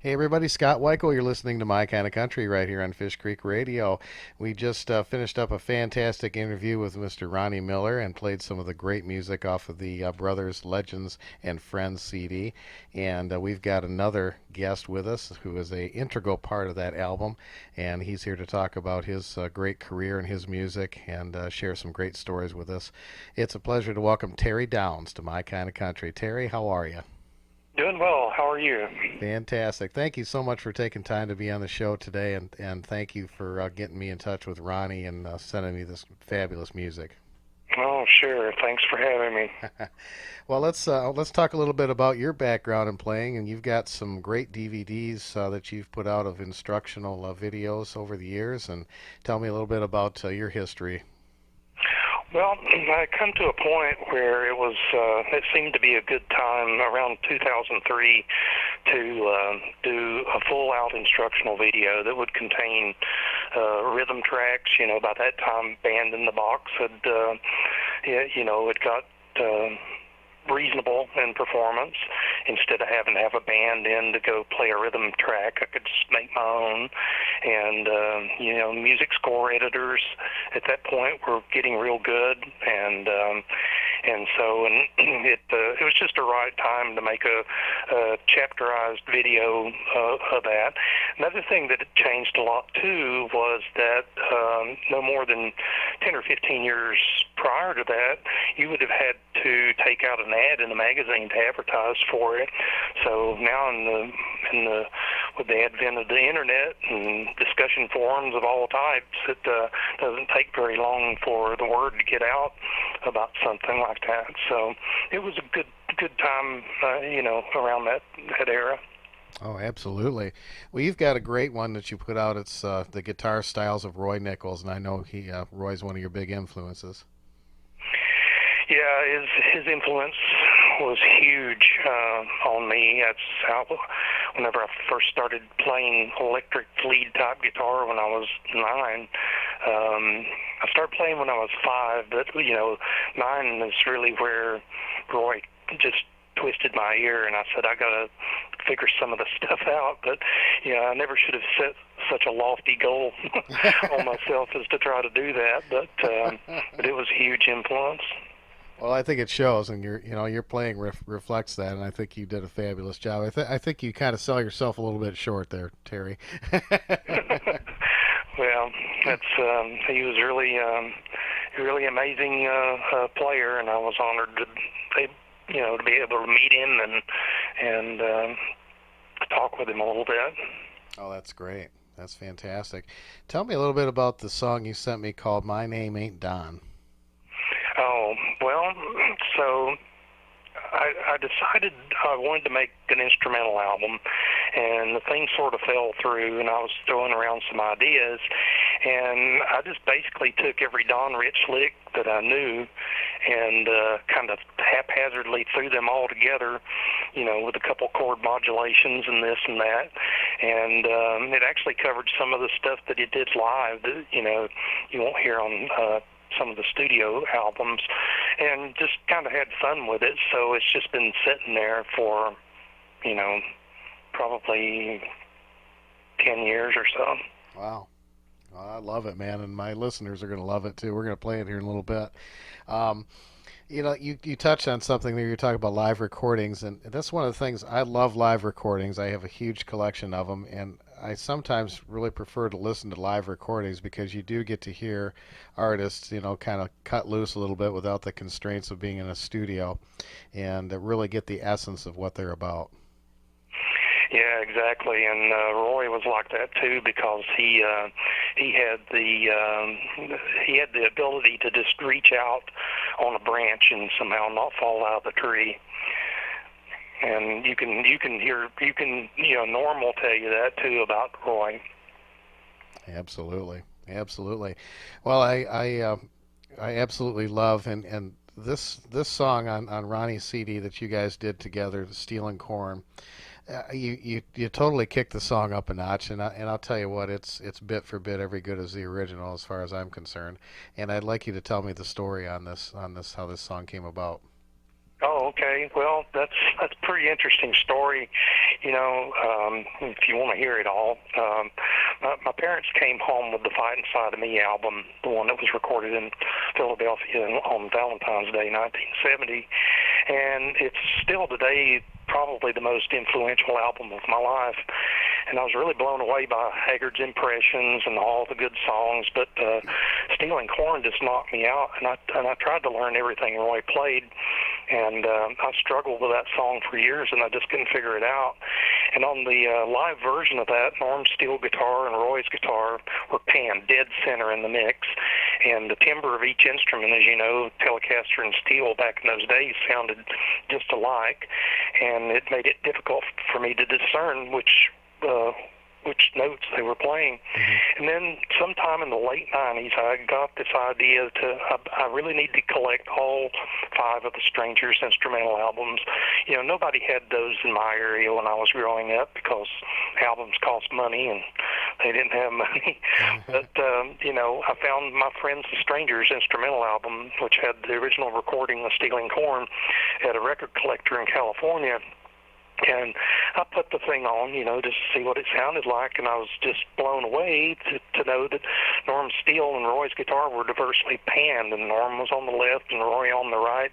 Hey everybody, Scott Weichel. You're listening to My Kind of Country right here on Fish Creek Radio. We just finished up a fantastic interview with Mr. Ronnie Miller and played some of the great music off of the Brothers, Legends, and Friends CD. And we've got another guest with us who is a integral part of that album, and he's here to talk about his great career and his music and share some great stories with us. It's a pleasure to welcome Terry Downs to My Kind of Country. Terry, how are you? Doing well. How are you? Fantastic. Thank you so much for taking time to be on the show today, and thank you for getting me in touch with Ronnie and sending me this fabulous music. Oh, sure. Thanks for having me. Well, let's talk a little bit about your background in playing, and you've got some great DVDs that you've put out of instructional videos over the years, and tell me a little bit about your history. Well, I come to a point where it seemed to be a good time around 2003 to do a full-out instructional video that would contain rhythm tracks. By that time, Band in the Box it got reasonable in performance. Instead of having to have a band in to go play a rhythm track, I could just make my own. And music score editors at that point were getting real good, and it was just a right time to make a chapterized video of that. Another thing that changed a lot too was that no more than 10 or 15 years prior to that, you would have had to take out an ad in a magazine to advertise for it. So now with the advent of the internet and discussion forums of all types, it doesn't take very long for the word to get out about something like that. So it was a good time, around that era. Oh, absolutely. Well, you've got a great one that you put out. It's the guitar styles of Roy Nichols, and I know Roy's one of your big influences. Yeah, his influence was huge on me. That's how, whenever I first started playing electric lead type guitar when I was 9, I started playing when I was 5, but 9 is really where Roy just twisted my ear, and I said I gotta figure some of the stuff out. But I never should have set such a lofty goal on myself as to try to do that. But it was a huge influence. Well, I think it shows, and your playing reflects that, and I think you did a fabulous job. I think you kind of sell yourself a little bit short there, Terry. Well, that's he was really amazing player, and I was honored to be able to meet him and talk with him a little bit. Oh, that's great. That's fantastic. Tell me a little bit about the song you sent me called "My Name Ain't Don." Oh, well, so I decided I wanted to make an instrumental album, and the thing sort of fell through, and I was throwing around some ideas, and I just basically took every Don Rich lick that I knew and kind of haphazardly threw them all together, with a couple chord modulations and this and that, and it actually covered some of the stuff that he did live that, you won't hear on some of the studio albums, and just kind of had fun with it. So it's just been sitting there for, probably 10 years or so. Wow. Well, I love it, man, and my listeners are going to love it too. We're going to play it here in a little bit. Um, you touched on something there. You're talking about live recordings, and that's one of the things. I love live recordings. I have a huge collection of them, and I sometimes really prefer to listen to live recordings because you do get to hear artists, kind of cut loose a little bit without the constraints of being in a studio, and really get the essence of what they're about. Yeah, exactly. And Roy was like that too, because he had the ability to just reach out on a branch and somehow not fall out of the tree. And you can hear Norm will tell you that too about Roy. Absolutely, absolutely. Well, I absolutely love and this song on Ronnie's CD that you guys did together, "The Steel and Corn." You totally kicked the song up a notch, and I'll tell you what, it's bit for bit every good as the original as far as I'm concerned. And I'd like you to tell me the story on this how this song came about. Oh, okay. Well, that's a pretty interesting story. If you want to hear it all, my parents came home with the Fight Inside of Me album, the one that was recorded in Philadelphia on Valentine's Day, 1970, and it's still today probably the most influential album of my life. And I was really blown away by Haggard's impressions and all the good songs, but Stealing Corn just knocked me out, and I tried to learn everything Roy played, and I struggled with that song for years, and I just couldn't figure it out. And on the live version of that, Norm's steel guitar and Roy's guitar were panned dead center in the mix, and the timbre of each instrument, as you know, Telecaster and steel back in those days sounded just alike, and it made it difficult for me to discern which notes they were playing. And then sometime in the late 90s, I got this idea I really need to collect all 5 of the Strangers instrumental albums. Nobody had those in my area when I was growing up because albums cost money and they didn't have money. But, I found my friends the Strangers instrumental album, which had the original recording of Stealing Corn, at a record collector in California. And I put the thing on, just to see what it sounded like, and I was just blown away to know that Norm's steel and Roy's guitar were diversely panned, and Norm was on the left and Roy on the right,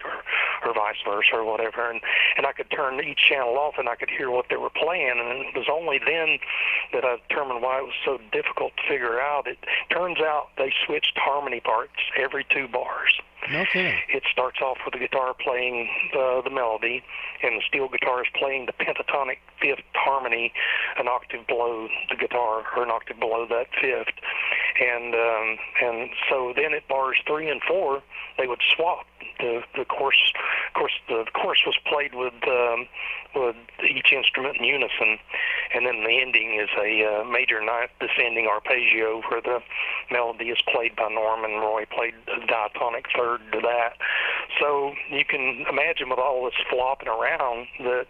or vice versa, or whatever. And I could turn each channel off, and I could hear what they were playing, and it was only then that I determined why it was so difficult to figure out. It turns out they switched harmony parts every 2 bars. No kidding. It starts off with the guitar playing the melody, and the steel guitar is playing the pentatonic 5th harmony an octave below the guitar, or an octave below that 5th. And so then at bars 3 and 4, they would swap. The chorus was played with each instrument in unison, and then the ending is a major 9th descending arpeggio where the melody is played by Norm, and Roy played a diatonic 3rd to that. So you can imagine with all this flopping around that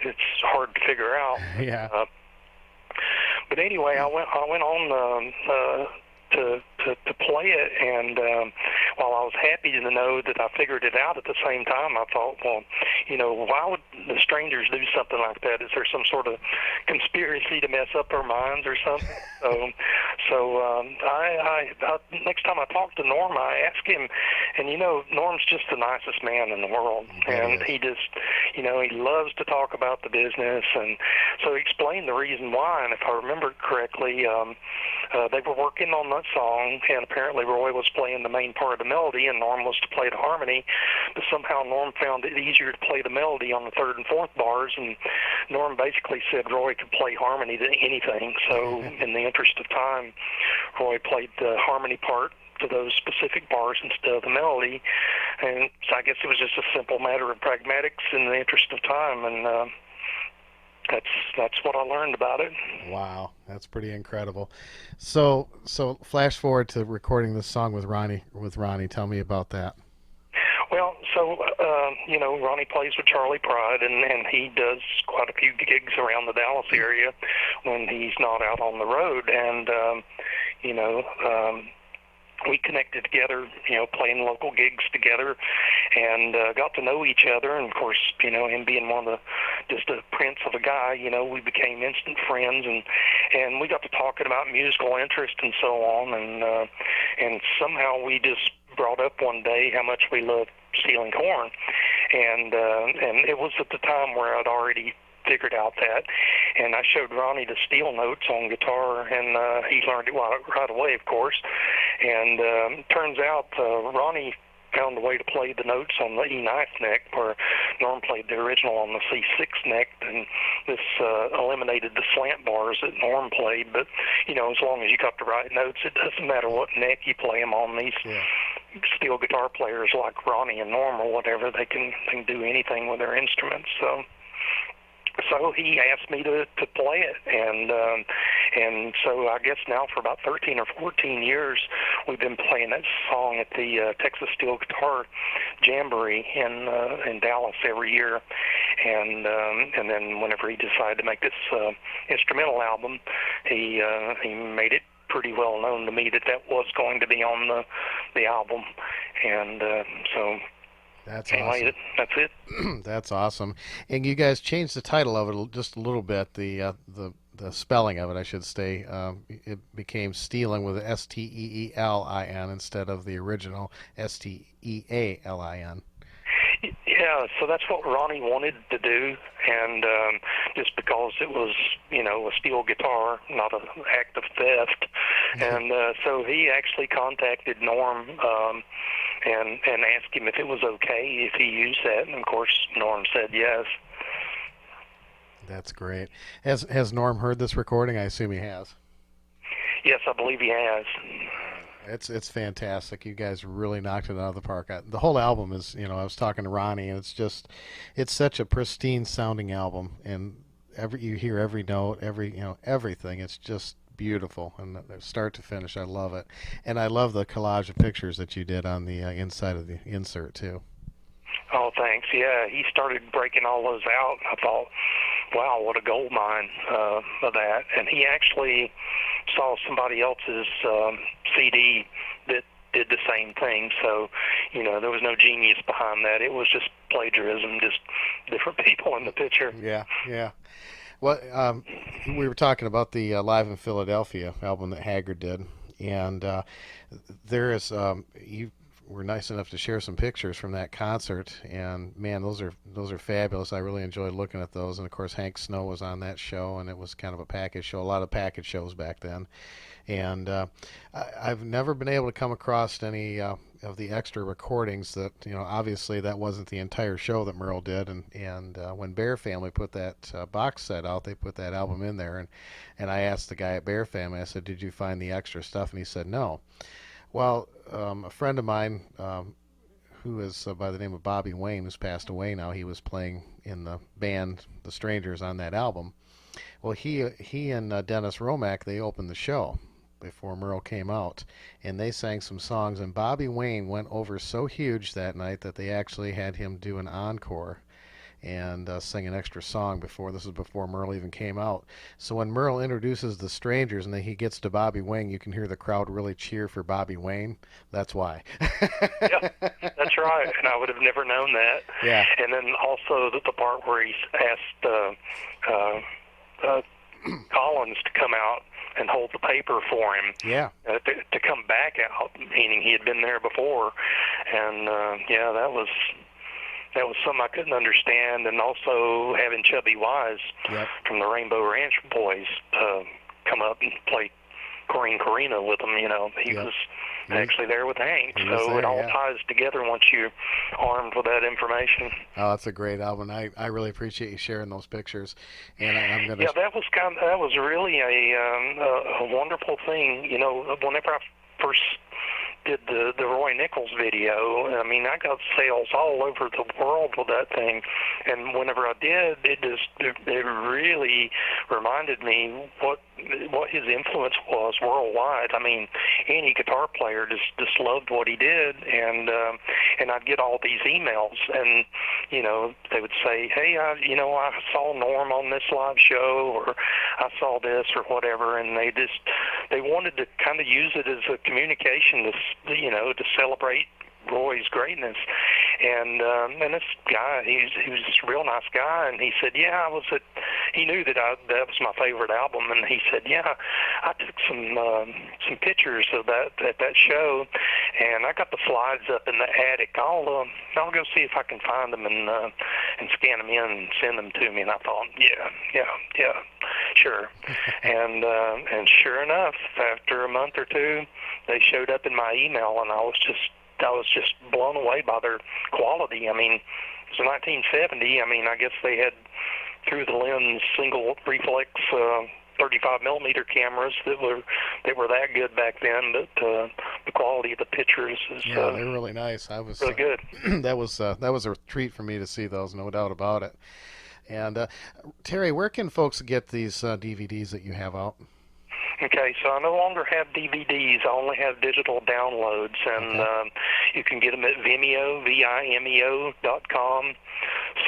it's hard to figure out. Yeah. But anyway, I went on to play it, and while I was happy to know that I figured it out at the same time, I thought, well, why would the Strangers do something like that? Is there some sort of conspiracy to mess up our minds or something? So I next time I talked to Norm, I asked him, and Norm's just the nicest man in the world, and he just, he loves to talk about the business, and so he explained the reason why. And if I remember correctly, they were working on that song, and apparently Roy was playing the main part of the melody, and Norm was to play the harmony. But somehow Norm found it easier to play the melody on the 3rd and 4th bars, and Norm basically said Roy could play harmony to anything. So in the interest of time, Roy played the harmony part to those specific bars instead of the melody. And so I guess it was just a simple matter of pragmatics in the interest of time, and that's what I learned about it. Wow, that's pretty incredible. So flash forward to recording this song with Ronnie. Tell me about that. Well, so Ronnie plays with Charlie Pride, and he does quite a few gigs around the Dallas area when he's not out on the road, and we connected together, playing local gigs together, and got to know each other. And of course, him being just a prince of a guy, we became instant friends, and we got to talking about musical interest and so on, and somehow we just brought up one day how much we loved Stealing Corn, and it was at the time where I'd already figured out that, and I showed Ronnie the steel notes on guitar, and he learned it right away, of course. And turns out Ronnie found a way to play the notes on the E9 neck, where Norm played the original on the C6 neck, and this eliminated the slant bars that Norm played. But as long as you got the right notes, it doesn't matter what neck you play them on. These steel guitar players like Ronnie and Norm or whatever, they can do anything with their instruments. So he asked me to play it, and so I guess now for about 13 or 14 years we've been playing that song at the Texas Steel Guitar Jamboree in Dallas every year, and then whenever he decided to make this instrumental album, he made it pretty well known to me that was going to be on the album, and so. That's anyway, awesome. that's it. That's awesome. And you guys changed the title of it just a little bit. The spelling of it, I should say. It became Stealing with Steelin instead of the original Stealin. Yeah, so that's what Ronnie wanted to do, and just because it was, a steel guitar, not an act of theft, and so he actually contacted Norm and asked him if it was okay if he used that, and of course Norm said yes. That's great. Has Norm heard this recording? I assume he has. Yes, I believe he has. It's fantastic. You guys really knocked it out of the park. The whole album is, I was talking to Ronnie, and it's such a pristine sounding album, and you hear every note, everything. It's just beautiful, and start to finish, I love it, and I love the collage of pictures that you did on the inside of the insert too. Oh, thanks. Yeah, he started breaking all those out. I thought, wow, what a gold mine of that. And he actually saw somebody else's CD that did the same thing. So, there was no genius behind that. It was just plagiarism, just different people in the picture. Yeah, yeah. Well, we were talking about the Live in Philadelphia album that Haggard did, and there is you were nice enough to share some pictures from that concert, and man, those are fabulous. I really enjoyed looking at those, and of course Hank Snow was on that show, and it was kind of a package show, a lot of package shows back then, and I've never been able to come across any of the extra recordings that, obviously that wasn't the entire show that Merle did, and when Bear Family put that box set out, they put that album in there, and I asked the guy at Bear Family, I said, did you find the extra stuff? And he said no. Well, a friend of mine who is by the name of Bobby Wayne, who's passed away now, he was playing in the band The Strangers on that album. Well, he and Dennis Romack, they opened the show before Merle came out, and they sang some songs, and Bobby Wayne went over so huge that night that they actually had him do an encore and sing an extra song this was before Merle even came out. So when Merle introduces the Strangers and then he gets to Bobby Wayne, you can hear the crowd really cheer for Bobby Wayne. That's why. Yeah, that's right, and I would have never known that. Yeah. And then also the part where he asked Collins to come out and hold the paper for him. Yeah. To come back out, meaning he had been there before, and that was something I couldn't understand, and also having Chubby Wise from the Rainbow Ranch Boys come up and play Corrine Corina with him. He was actually there with Hank, so it all ties together once you're armed with that information. Oh, that's a great album. I really appreciate you sharing those pictures, and I'm gonna. Yeah, that was really a wonderful thing. Whenever I first did the Roy Nichols video, I mean, I got sales all over the world with that thing, and whenever I did, it really reminded me what his influence was worldwide. I mean, any guitar player just loved what he did, and I'd get all these emails, and they would say, hey, I saw Norm on this live show, or I saw this or whatever, and they wanted to kind of use it as a communication to celebrate Roy's greatness. And this guy, he was just a real nice guy, and he said, yeah, he knew that that was my favorite album, and he said, yeah, I took some pictures of that at that show, and I got the slides up in the attic. I'll go see if I can find them and scan them in and send them to me. And I thought, yeah, sure. and sure enough, after a month or two, they showed up in my email, and I was just blown away by their quality. I mean, it was 1970. I mean, I guess they had through the lens single reflex 35 millimeter cameras that were that good back then. But the quality of the pictures is they're really nice. I was really good. that was a treat for me to see those, no doubt about it. And Terry, where can folks get these DVDs that you have out? Okay, so I no longer have DVDs. I only have digital downloads, and you can get them at Vimeo, Vimeo.com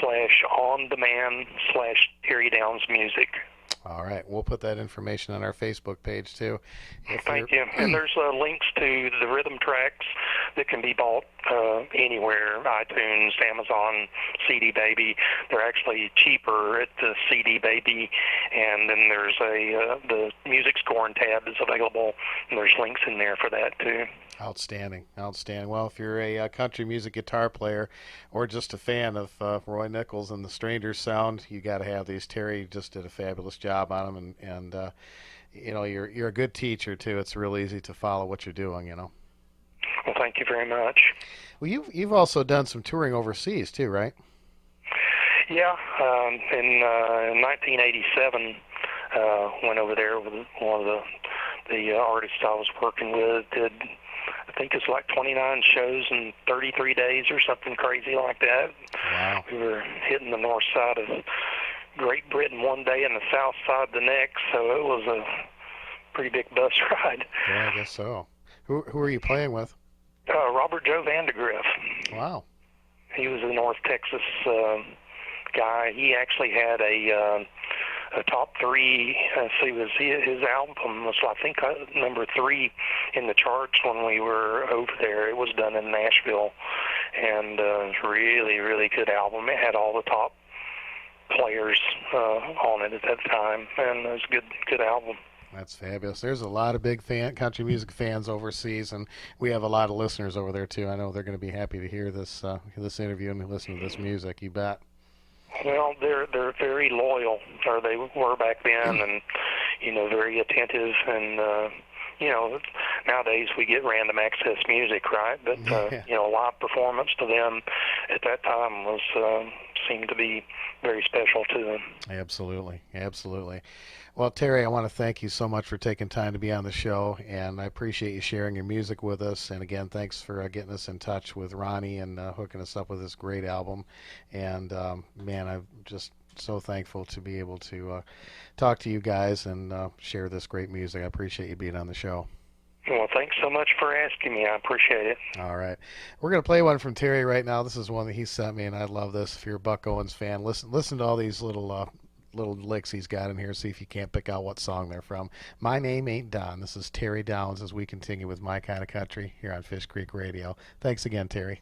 /on-demand/Terry Downs Music. All right, we'll put that information on our Facebook page too. If you're Thank you. And there's links to the rhythm tracks that can be bought anywhere, iTunes, Amazon, CD Baby. They're actually cheaper at the CD Baby. And then there's the music scoring tab is available, and there's links in there for that too. outstanding, outstanding. Well, if you're a country music guitar player or just a fan of Roy Nichols and the Strangers sound, you got to have these. Terry just did a fabulous job on them, and you're a good teacher too. It's real easy to follow what you're doing. Well, thank you very much. Well, you've also done some touring overseas too, right? Yeah, in 1987, went over there with one of the artists I was working with. Did I think it's like 29 shows in 33 days or something crazy like that. Wow. We were hitting the north side of Great Britain one day and the south side the next, so it was a pretty big bus ride. Yeah, I guess so. Who are you playing with? Robert Joe Vandegrift. Wow. He was a North Texas guy. He actually had a top three. His album was, I think, number 3 in the charts when we were over there. It was done in Nashville, and really, really good album. It had all the top players on it at that time, and it was a good album. That's fabulous. There's a lot of big country music fans overseas, and we have a lot of listeners over there too. I know they're going to be happy to hear this interview and listen to this music. You bet. Well, they're very loyal, or they were back then, and very attentive, and nowadays we get random access music, right? But live performance to them at that time was seemed to be very special to them. Absolutely, absolutely. Well, Terry, I want to thank you so much for taking time to be on the show, and I appreciate you sharing your music with us. And again, thanks for getting us in touch with Ronnie and hooking us up with this great album. And man, I'm just so thankful to be able to talk to you guys and share this great music. I appreciate you being on the show. Well, thanks so much for asking me. I appreciate it. All right. We're going to play one from Terry right now. This is one that he sent me, and I love this. If you're a Buck Owens fan, listen to all these little licks he's got in here. See if you can't pick out what song they're from. My name ain't Don. This is Terry Downs as we continue with My Kind of Country here on Fish Creek Radio. Thanks again, Terry.